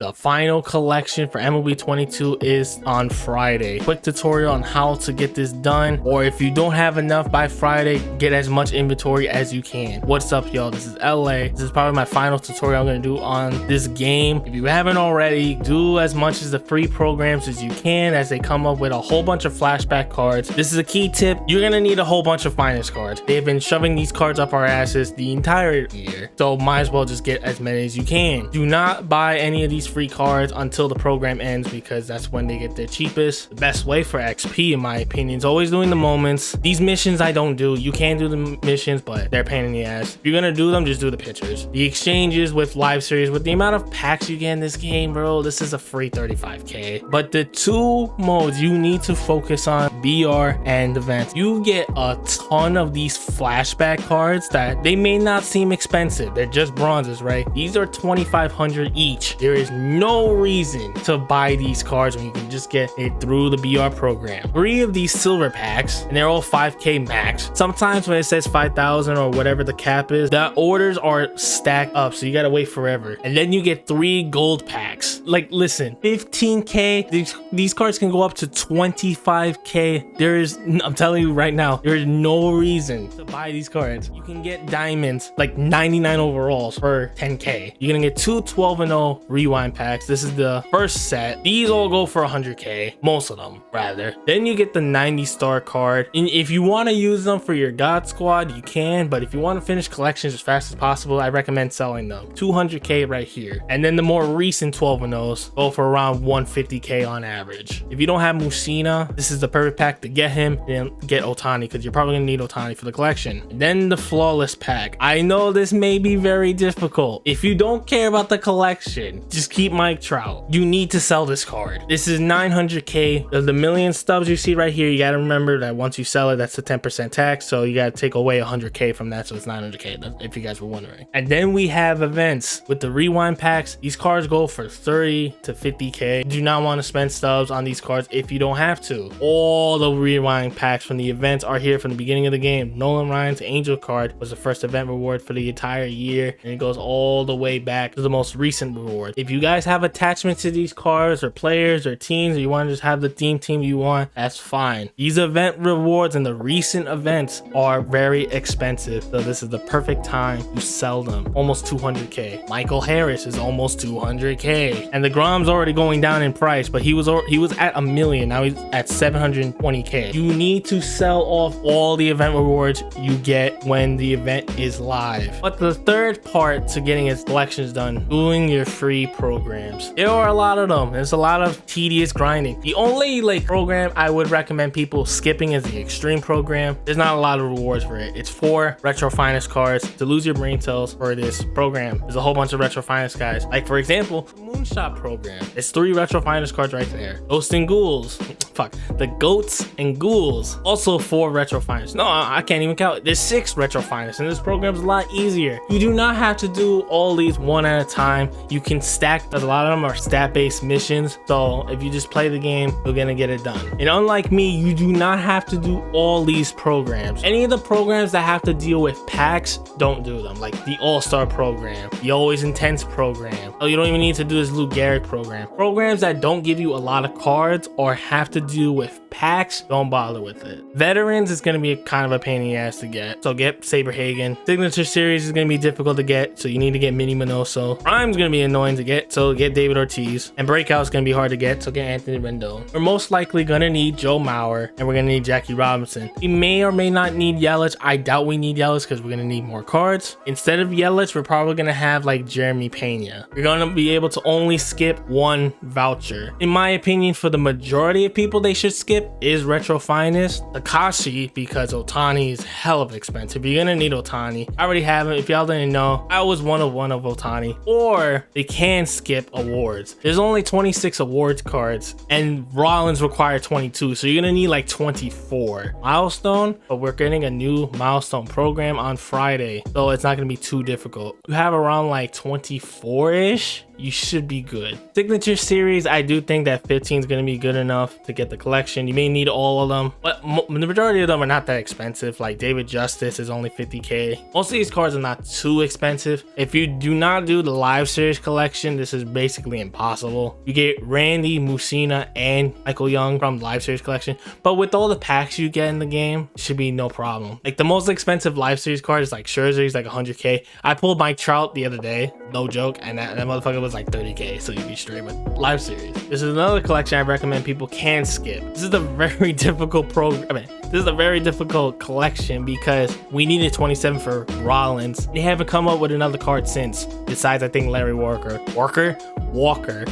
The final collection for MLB 22 is on Friday. Quick tutorial on how to get this done, or if you don't have enough by Friday, get as much inventory as you can. What's up, y'all? This is LA. This is probably my final tutorial I'm going to do on this game. If you haven't already, do as much as the free programs as you can, as they come up with a whole bunch of flashback cards. This is a key tip. You're going to need a whole bunch of finest cards. They've been shoving these cards up our asses the entire year, so might as well just get as many as you can. Do not buy any of these free cards until the program ends, because that's when they get their cheapest. The best way for XP, in my opinion, is always doing the moments. These missions I don't do. You can do the missions, but they're a pain in the ass. If you're gonna do them, just do the pictures. The exchanges with live series, with the amount of packs you get in this game, bro, this is a free 35k. But the two modes you need to focus on, BR and events. You get a ton of these flashback cards that they may not seem expensive. They're just bronzes, right? These are 2,500 each. There is no reason to buy these cards when you can just get it through the BR program. 3 of these silver packs, and they're all 5k max. Sometimes when it says 5,000 or whatever the cap is, the orders are stacked up, so you gotta wait forever. And then you get 3 gold packs. Like, listen, 15k, these cards can go up to 25k. I'm telling you right now, there is no reason to buy these cards. You can get diamonds, like 99 overalls for 10k. You're gonna get 2 12-0 rewind packs. This is the first set. These all go for 100k, most of them rather. Then you get the 90 star card, and if you want to use them for your god squad, you can, but if you want to finish collections as fast as possible, I recommend selling them. 200k right here. And then the more recent 12-0s go for around 150k on average. If you don't have Mussina, this is the perfect pack to get him. Then get Ohtani, because you're probably gonna need Ohtani for the collection. And then the flawless pack. I know this may be very difficult. If you don't care about the collection, just keep Mike Trout. You need to sell this card. This is 900k. Of the million stubs you see right here, you gotta remember that once you sell it, that's the 10% tax, so you gotta take away 100k from that, so it's 900k, if you guys were wondering. And then we have events with the rewind packs. These cards go for 30 to 50k. Do not want to spend stubs on these cards if you don't have to. All the rewind packs from the events are here from the beginning of the game. Nolan Ryan's Angel card was the first event reward for the entire year, and it goes all the way back to the most recent reward. If you guys have attachments to these cards or players or teams, or you want to just have the team you want, that's fine. These event rewards and the recent events are very expensive, so this is the perfect time to sell them. Almost 200k. Michael Harris is almost 200k, and the Grom's already going down in price, but he was at 1 million. Now he's at 720k. You need to sell off all the event rewards you get when the event is live. But the third part to getting his collections done, doing your free programs. There are a lot of them. There's a lot of tedious grinding. The only program I would recommend people skipping is the extreme program. There's not a lot of rewards for it. It's 4 retro finest cards to lose your brain cells for this program. There's a whole bunch of retro finest guys. Like, for example, the Moonshot program. It's 3 retro finest cards right there. Ghosts and Ghouls. Fuck. The Goats and Ghouls. Also 4 retro finest. No, I can't even count. There's 6 retro finest, and this program's a lot easier. You do not have to do all these one at a time. You can stack. A lot of them are stat-based missions, so if you just play the game, you're gonna get it done. And unlike me, you do not have to do all these programs. Any of the programs that have to deal with packs, don't do them. Like the All-Star program, the Always Intense program. Oh, you don't even need to do this Lou Gehrig program. Programs that don't give you a lot of cards or have to do with packs, don't bother with it. Veterans is going to be kind of a pain in the ass to get, so get Saberhagen. Signature series is going to be difficult to get, so you need to get Mini Minoso. Prime's going to be annoying to get, so get David Ortiz. And Breakout's going to be hard to get, so get Anthony Rendon. We're most likely going to need Joe Mauer, and we're going to need Jackie Robinson. We may or may not need Yelich. I doubt we need Yelich, because we're going to need more cards. Instead of Yelich, we're probably going to have like Jeremy Pena. We're going to be able to only skip 1 voucher. In my opinion, for the majority of people, they should skip is retro finest. Takashi, because Ohtani is hell of expensive. You're gonna need Ohtani. I already have him. If y'all didn't know, I was one of Ohtani. Or they can skip awards. There's only 26 awards cards, and Rollins require 22, so you're gonna need like 24. Milestone, but we're getting a new milestone program on Friday, so it's not gonna be too difficult. You have around like 24-ish you should be good. Signature series, I do think that 15 is going to be good enough to get the collection. You may need all of them, but the majority of them are not that expensive. Like David Justice is only 50k. Most of these cards are not too expensive. If you do not do the live series collection, this is basically impossible. You get Randy, Musina, and Michael Young from live series collection, but with all the packs you get in the game, it should be no problem. Like the most expensive live series card is like Scherzer, he's like 100k. I pulled Mike Trout the other day, no joke, and that motherfucker was like 30k, so you'd be straight with live series. This is another collection I recommend people can skip. This is a very difficult this is a very difficult collection because we needed 27 for Rollins. They haven't come up with another card since, besides I think Larry Walker.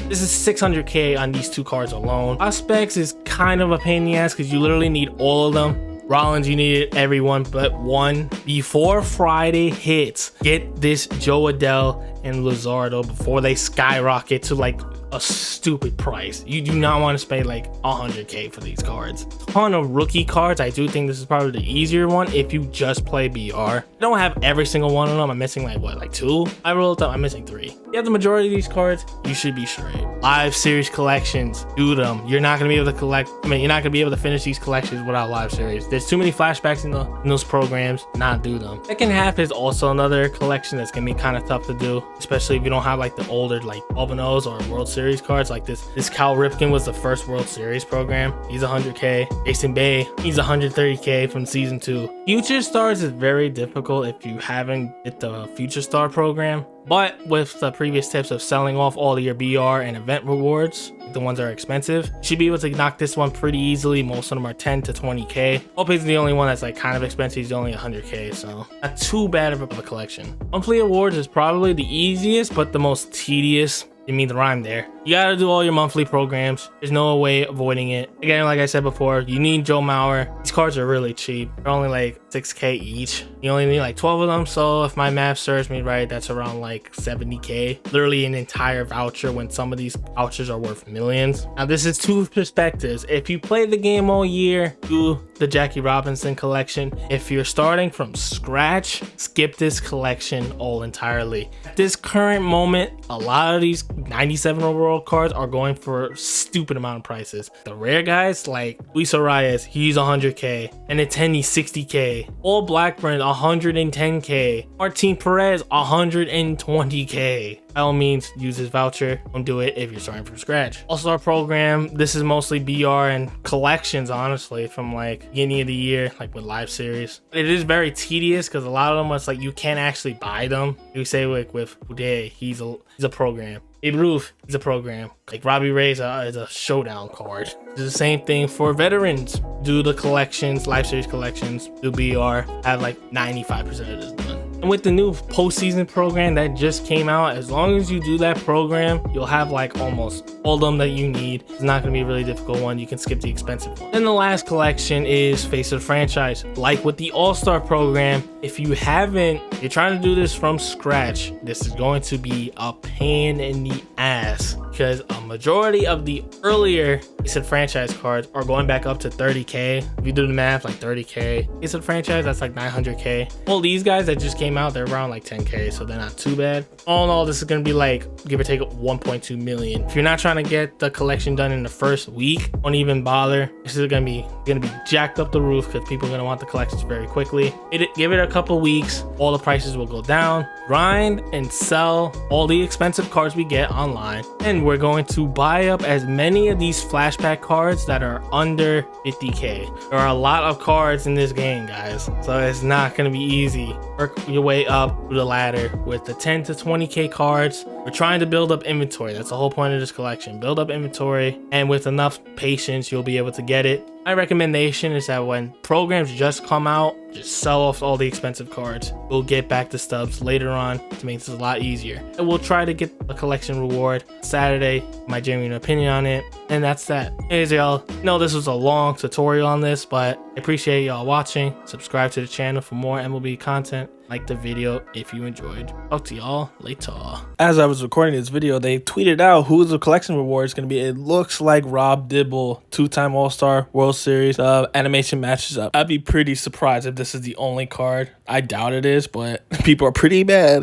This is 600k on these two cards alone. Prospects is kind of a pain in the ass because you literally need all of them. Rollins, you needed everyone but one. Before Friday hits, get this Joe Adele and Luzardo before they skyrocket to like a stupid price. You do not want to spend like 100k for these cards. Ton of rookie cards. I do think this is probably the easier one if you just play BR. I don't have every single one of them. I'm missing like two. I rolled up, I'm missing 3. You have the majority of these cards, you should be straight. Live series collections, do them. You're not gonna be able to collect, you're not gonna be able to finish these collections without live series. There's too many flashbacks in those programs, not do them. Second half is also another collection that's gonna be kind of tough to do, especially if you don't have like the older like Albanos or World Series cards like this. This Cal Ripken was the first World Series program. He's 100k. Jason Bay, he's 130k from season 2. Future Stars is very difficult if you haven't hit the Future Star program. But with the previous tips of selling off all of your BR and event rewards, the ones that are expensive, you should be able to knock this one pretty easily. Most of them are 10 to 20k. Hope is the only one that's like kind of expensive. He's only 100k, so not too bad of a collection. Monthly awards is probably the easiest, but the most tedious. You mean the rhyme there. You gotta do all your monthly programs. There's no way avoiding it. Again, like I said before, you need Joe Mauer. These cards are really cheap. They're only like 6k each. You only need like 12 of them, so if my math serves me right, that's around like 70k. Literally an entire voucher when some of these vouchers are worth millions. Now this is two perspectives. If you play the game all year, do the Jackie Robinson collection. If you're starting from scratch, skip this collection all entirely. At this current moment, a lot of these 97 overall cards are going for stupid amount of prices. The rare guys like Luis Arias, he's 100k, and Attendee 60k. All Blackburn 110k. Martin Perez 120k. By all means, use this voucher. Don't do it if you're starting from scratch. All-Star program, this is mostly BR and collections, honestly, from like beginning of the year, like with live series. It is very tedious because a lot of them, it's like you can't actually buy them. You say like with Uday, he's a program. Babe Ruth is a program. Like Robbie Ray is a showdown card. It's the same thing for veterans. Do the collections, live series collections, do BR, have like 95% of this done. And with the new postseason program that just came out, as long as you do that program, you'll have like almost all of them that you need. It's not going to be a really difficult one. You can skip the expensive one. And the last collection is Face of the Franchise. Like with the All-Star program, if you haven't, you're trying to do this from scratch, this is going to be a pain in the ass because a majority of the earlier Face of the Franchise cards are going back up to 30k. If you do the math, like 30k. Face of the Franchise, that's like 900k. All these guys that just came out, they're around like 10k, so they're not too bad. All in all, this is going to be like give or take 1.2 million. If you're not trying to get the collection done in the first week, don't even bother. This is going to be jacked up the roof because people are going to want the collections very quickly. Give it a couple weeks, all the prices will go down. Grind and sell all the expensive cards we get online, and we're going to buy up as many of these flashback cards that are under 50k. There are a lot of cards in this game, guys, so it's not going to be easy. Work your way up through the ladder with the 10 to 20k cards. We're trying to build up inventory. That's the whole point of this collection. Build up inventory, and with enough patience, you'll be able to get it. My recommendation is that when programs just come out, just sell off all the expensive cards. We'll get back to stubs later on to make this a lot easier. And we'll try to get a collection reward Saturday, my genuine opinion on it. And that's that. Anyways, y'all, know this was a long tutorial on this, but I appreciate y'all watching. Subscribe to the channel for more MLB content. Like the video if you enjoyed. Talk to y'all later. As I was recording this video, they tweeted out who the collection reward is going to be. It looks like Rob Dibble, 2-time All-Star, World Series, animation matches up. I'd be pretty surprised if this is the only card. I doubt it is, but people are pretty bad.